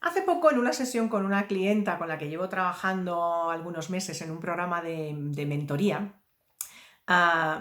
Hace poco, en una sesión con una clienta con la que llevo trabajando algunos meses en un programa de mentoría,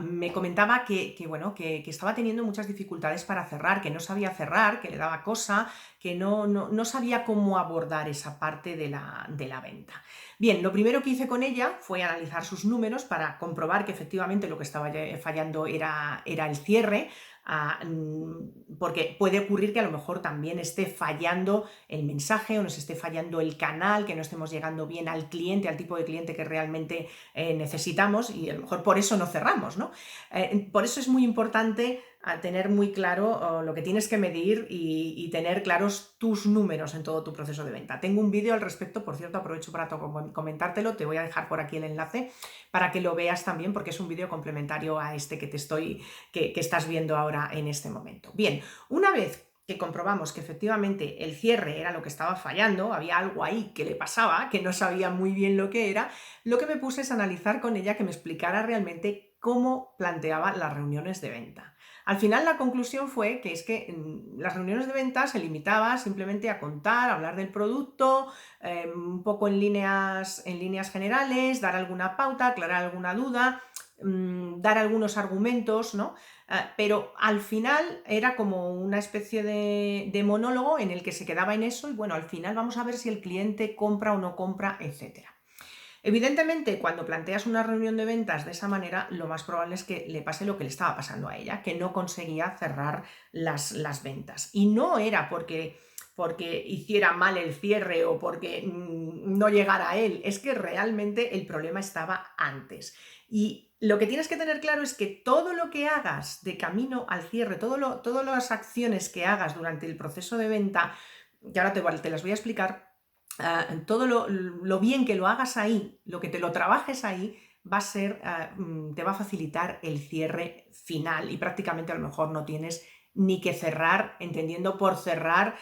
me comentaba bueno, que estaba teniendo muchas dificultades para cerrar, que no sabía cerrar, que le daba cosa, que no sabía cómo abordar esa parte de la venta. Bien, lo primero que hice con ella fue analizar sus números para comprobar que efectivamente lo que estaba fallando era el cierre, porque puede ocurrir que a lo mejor también esté fallando el mensaje o nos esté fallando el canal, que no estemos llegando bien al cliente, al tipo de cliente que realmente necesitamos, y a lo mejor por eso no cerramos, ¿no? Por eso es muy importante tener muy claro lo que tienes que medir y tener claros tus números en todo tu proceso de venta. Tengo un vídeo al respecto, por cierto, aprovecho para comentártelo, te voy a dejar por aquí el enlace para que lo veas también, porque es un vídeo complementario a este que estás viendo ahora en este momento. Bien, una vez que comprobamos que efectivamente el cierre era lo que estaba fallando, había algo ahí que le pasaba, que no sabía muy bien lo que era, lo que me puse es analizar con ella que me explicara realmente cómo planteaba las reuniones de venta. Al final la conclusión fue que es que las reuniones de venta se limitaba simplemente a contar, hablar del producto, un poco en líneas generales, dar alguna pauta, aclarar alguna duda, dar algunos argumentos, ¿no? Pero al final era como una especie de monólogo en el que se quedaba en eso y bueno, al final vamos a ver si el cliente compra o no compra, etcétera. Evidentemente, cuando planteas una reunión de ventas de esa manera, lo más probable es que le pase lo que le estaba pasando a ella, que no conseguía cerrar las ventas. Y no era porque hiciera mal el cierre o porque no llegara a él, es que realmente el problema estaba antes. Y lo que tienes que tener claro es que todo lo que hagas de camino al cierre, todas las acciones que hagas durante el proceso de venta, que ahora te las voy a explicar, todo lo bien que lo hagas ahí, lo que te lo trabajes ahí, te va a facilitar el cierre final y prácticamente a lo mejor no tienes ni que cerrar, entendiendo por cerrar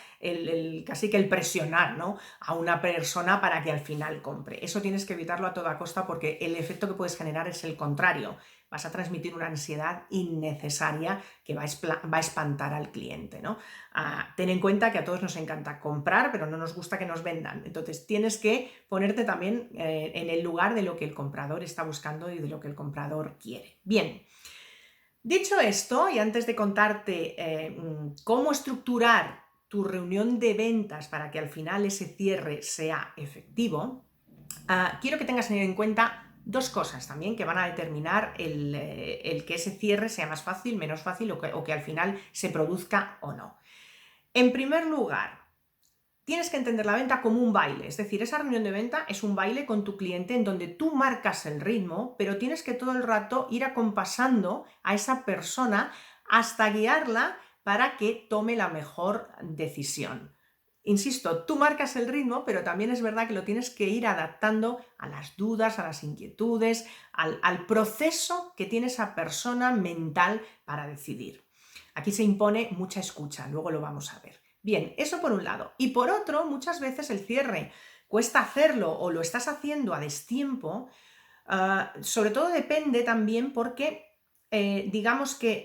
casi que el presionar, ¿no?, a una persona para que al final compre. Eso tienes que evitarlo a toda costa porque el efecto que puedes generar es el contrario. Vas a transmitir una ansiedad innecesaria que va a espantar al cliente, ¿no? Ten en cuenta que a todos nos encanta comprar, pero no nos gusta que nos vendan. Entonces tienes que ponerte también en el lugar de lo que el comprador está buscando y de lo que el comprador quiere. Bien, dicho esto, y antes de contarte cómo estructurar tu reunión de ventas para que al final ese cierre sea efectivo, quiero que tengas en cuenta dos cosas también que van a determinar el que ese cierre sea más fácil, menos fácil o que al final se produzca o no. En primer lugar, tienes que entender la venta como un baile, es decir, esa reunión de venta es un baile con tu cliente en donde tú marcas el ritmo, pero tienes que todo el rato ir acompasando a esa persona hasta guiarla para que tome la mejor decisión. Insisto, tú marcas el ritmo, pero también es verdad que lo tienes que ir adaptando a las dudas, a las inquietudes, al proceso que tiene esa persona mental para decidir. Aquí se impone mucha escucha, luego lo vamos a ver. Bien, eso por un lado. Y por otro, muchas veces el cierre cuesta hacerlo o lo estás haciendo a destiempo. Sobre todo depende también porque digamos que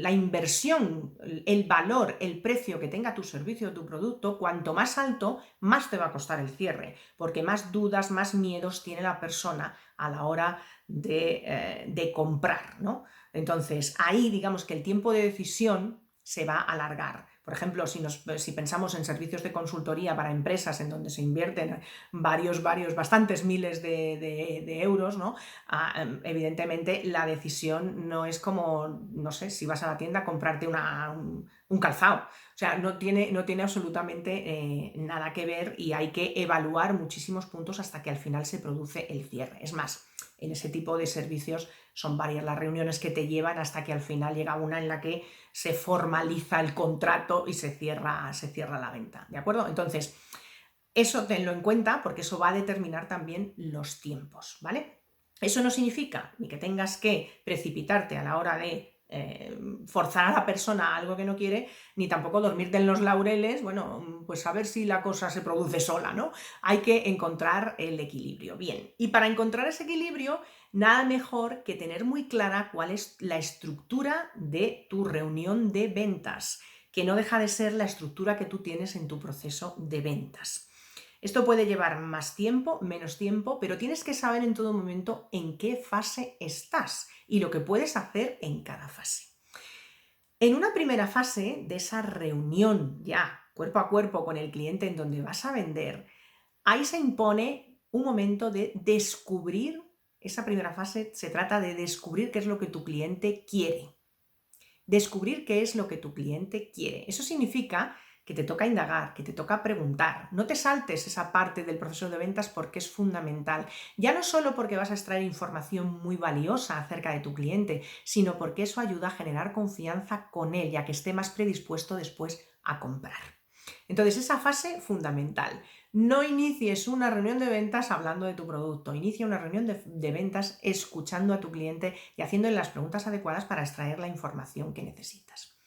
la inversión, el valor, el precio que tenga tu servicio o tu producto, cuanto más alto, más te va a costar el cierre, porque más dudas, más miedos tiene la persona a la hora de comprar, ¿no? Entonces, ahí digamos que el tiempo de decisión se va a alargar. Por ejemplo, si pensamos en servicios de consultoría para empresas en donde se invierten bastantes miles de euros, ¿no? Evidentemente la decisión no es como, no sé, si vas a la tienda a comprarte un calzado. O sea, no tiene absolutamente nada que ver y hay que evaluar muchísimos puntos hasta que al final se produce el cierre. Es más, en ese tipo de servicios son varias las reuniones que te llevan hasta que al final llega una en la que se formaliza el contrato y se cierra la venta, ¿de acuerdo? Entonces, eso tenlo en cuenta porque eso va a determinar también los tiempos, ¿vale? Eso no significa ni que tengas que precipitarte a la hora de forzar a la persona a algo que no quiere, ni tampoco dormirte en los laureles, bueno, pues a ver si la cosa se produce sola, ¿no? Hay que encontrar el equilibrio. Bien, y para encontrar ese equilibrio, nada mejor que tener muy clara cuál es la estructura de tu reunión de ventas. que no deja de ser la estructura que tú tienes en tu proceso de ventas. Esto puede llevar más tiempo, menos tiempo, pero tienes que saber en todo momento en qué fase estás y lo que puedes hacer en cada fase. En una primera fase de esa reunión ya cuerpo a cuerpo con el cliente en donde vas a vender, ahí se impone un momento de descubrir. Esa primera fase se trata de descubrir qué es lo que tu cliente quiere. Descubrir qué es lo que tu cliente quiere. Eso significa que te toca indagar, que te toca preguntar. No te saltes esa parte del proceso de ventas porque es fundamental. Ya no solo porque vas a extraer información muy valiosa acerca de tu cliente, sino porque eso ayuda a generar confianza con él y a que esté más predispuesto después a comprar. Entonces, esa fase fundamental. No inicies una reunión de ventas hablando de tu producto. Inicia una reunión de ventas escuchando a tu cliente y haciéndole las preguntas adecuadas para extraer la información que necesitas.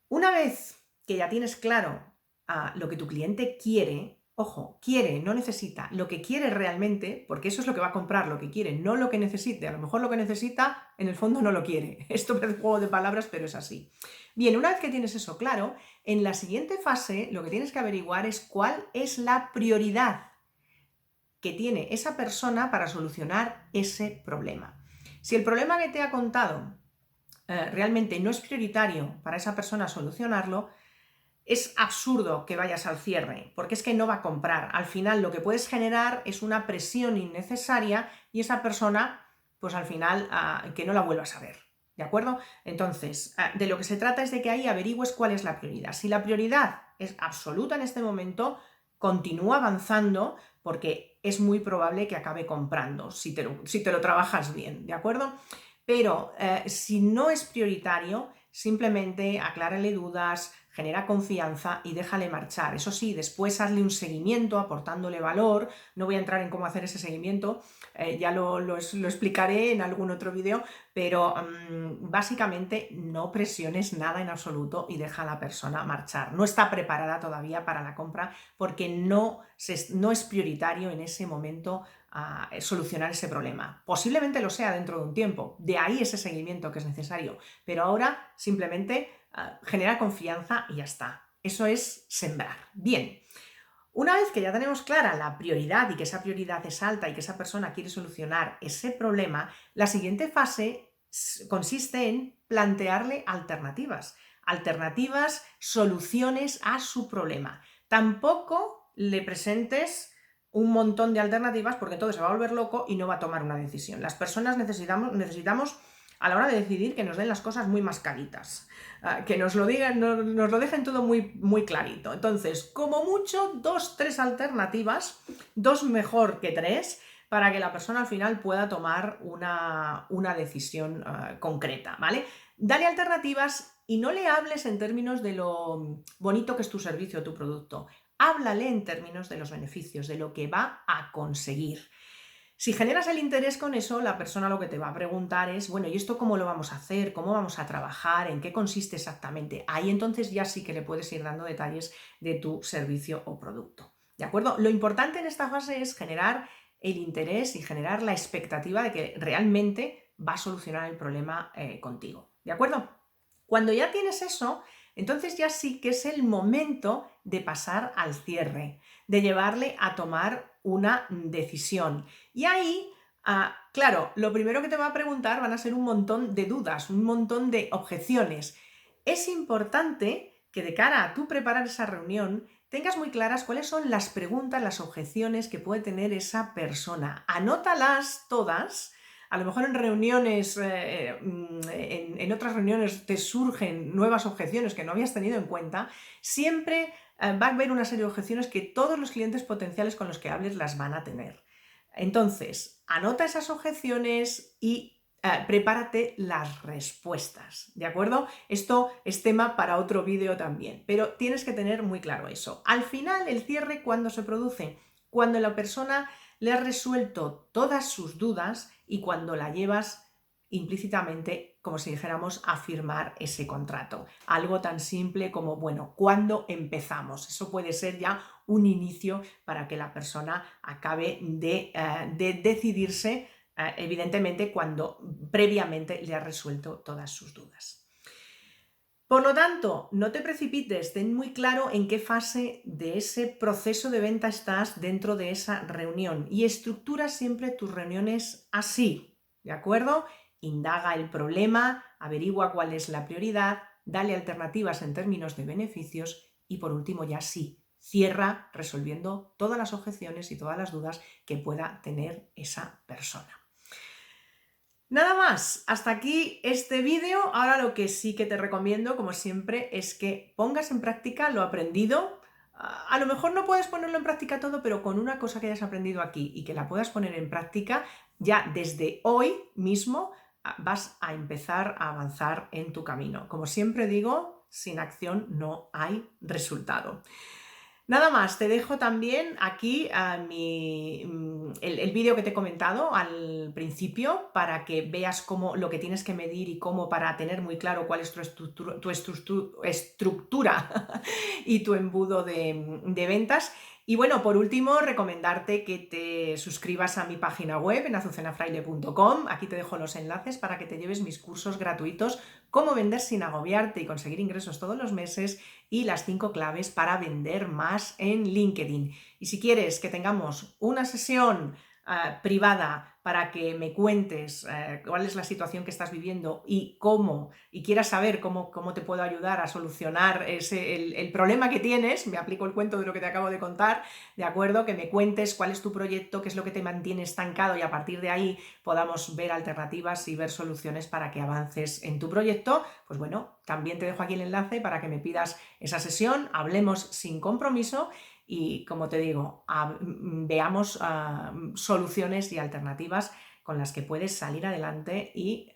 Una vez que ya tienes claro lo que tu cliente quiere, ojo, quiere, no necesita, lo que quiere realmente, porque eso es lo que va a comprar, lo que quiere, no lo que necesite. A lo mejor lo que necesita, en el fondo no lo quiere. Esto es un juego de palabras, pero es así. Bien, una vez que tienes eso claro, en la siguiente fase lo que tienes que averiguar es cuál es la prioridad que tiene esa persona para solucionar ese problema. Si el problema que te ha contado realmente no es prioritario para esa persona solucionarlo, es absurdo que vayas al cierre, porque es que no va a comprar. Al final lo que puedes generar es una presión innecesaria y esa persona, pues al final, que no la vuelvas a ver. ¿De acuerdo? Entonces, de lo que se trata es de que ahí averigües cuál es la prioridad. Si la prioridad es absoluta en este momento, continúa avanzando porque es muy probable que acabe comprando si te lo trabajas bien, ¿de acuerdo? Pero si no es prioritario, simplemente aclárale dudas, genera confianza y déjale marchar. Eso sí, después hazle un seguimiento aportándole valor. No voy a entrar en cómo hacer ese seguimiento, ya lo explicaré en algún otro vídeo, pero básicamente no presiones nada en absoluto y deja a la persona marchar. No está preparada todavía para la compra porque no es prioritario en ese momento solucionar ese problema. Posiblemente lo sea dentro de un tiempo, de ahí ese seguimiento que es necesario, pero ahora simplemente genera confianza y ya está. Eso es sembrar. Bien, una vez que ya tenemos clara la prioridad y que esa prioridad es alta y que esa persona quiere solucionar ese problema, la siguiente fase consiste en plantearle alternativas, soluciones a su problema. Tampoco le presentes un montón de alternativas porque entonces se va a volver loco y no va a tomar una decisión. Las personas necesitamos a la hora de decidir que nos den las cosas muy mascaditas, que nos lo digan, nos lo dejen todo muy, muy clarito. Entonces, como mucho, 2, 3 alternativas, 2 mejor que 3, para que la persona al final pueda tomar una decisión concreta, ¿vale? Dale alternativas y no le hables en términos de lo bonito que es tu servicio o tu producto. Háblale en términos de los beneficios, de lo que va a conseguir. Si generas el interés con eso, la persona lo que te va a preguntar es, bueno, ¿y esto cómo lo vamos a hacer? ¿Cómo vamos a trabajar? ¿En qué consiste exactamente? Ahí entonces ya sí que le puedes ir dando detalles de tu servicio o producto. ¿De acuerdo? Lo importante en esta fase es generar el interés y generar la expectativa de que realmente va a solucionar el problema contigo. ¿De acuerdo? Cuando ya tienes eso, entonces ya sí que es el momento de pasar al cierre, de llevarle a tomar una decisión. Y ahí, claro, lo primero que te va a preguntar van a ser un montón de dudas, un montón de objeciones. Es importante que de cara a tú preparar esa reunión tengas muy claras cuáles son las preguntas, las objeciones que puede tener esa persona. Anótalas todas. A lo mejor en reuniones, en otras reuniones te surgen nuevas objeciones que no habías tenido en cuenta. Siempre va a haber una serie de objeciones que todos los clientes potenciales con los que hables las van a tener. Entonces, anota esas objeciones y prepárate las respuestas, ¿de acuerdo? Esto es tema para otro vídeo también, pero tienes que tener muy claro eso. Al final, el cierre, ¿cuándo se produce? Cuando la persona le ha resuelto todas sus dudas y cuando la llevas implícitamente, como si dijéramos, a firmar ese contrato. Algo tan simple como, bueno, ¿cuándo empezamos? Eso puede ser ya un inicio para que la persona acabe de decidirse, evidentemente, cuando previamente le ha resuelto todas sus dudas. Por lo tanto, no te precipites, ten muy claro en qué fase de ese proceso de venta estás dentro de esa reunión y estructura siempre tus reuniones así, ¿de acuerdo? Indaga el problema, averigua cuál es la prioridad, dale alternativas en términos de beneficios y por último ya sí, cierra resolviendo todas las objeciones y todas las dudas que pueda tener esa persona. Nada más, hasta aquí este vídeo. Ahora lo que sí que te recomiendo, como siempre, es que pongas en práctica lo aprendido. A lo mejor no puedes ponerlo en práctica todo, pero con una cosa que hayas aprendido aquí y que la puedas poner en práctica, ya desde hoy mismo vas a empezar a avanzar en tu camino. Como siempre digo, sin acción no hay resultado. Nada más, te dejo también aquí el vídeo que te he comentado al principio para que veas cómo lo que tienes que medir y cómo para tener muy claro cuál es tu estructura y tu embudo de ventas. Y bueno, por último, recomendarte que te suscribas a mi página web en azucenafraile.com. Aquí te dejo los enlaces para que te lleves mis cursos gratuitos, cómo vender sin agobiarte y conseguir ingresos todos los meses y las 5 claves para vender más en LinkedIn. Y si quieres que tengamos una sesión privada para que me cuentes cuál es la situación que estás viviendo y quieras saber cómo te puedo ayudar a solucionar el problema que tienes, me aplico el cuento de lo que te acabo de contar, ¿de acuerdo? Que me cuentes cuál es tu proyecto, qué es lo que te mantiene estancado y a partir de ahí podamos ver alternativas y ver soluciones para que avances en tu proyecto, pues bueno, también te dejo aquí el enlace para que me pidas esa sesión, hablemos sin compromiso y, como te digo, veamos soluciones y alternativas con las que puedes salir adelante y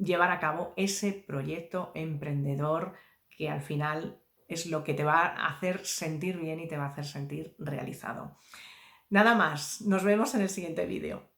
llevar a cabo ese proyecto emprendedor que al final es lo que te va a hacer sentir bien y te va a hacer sentir realizado. Nada más, nos vemos en el siguiente vídeo.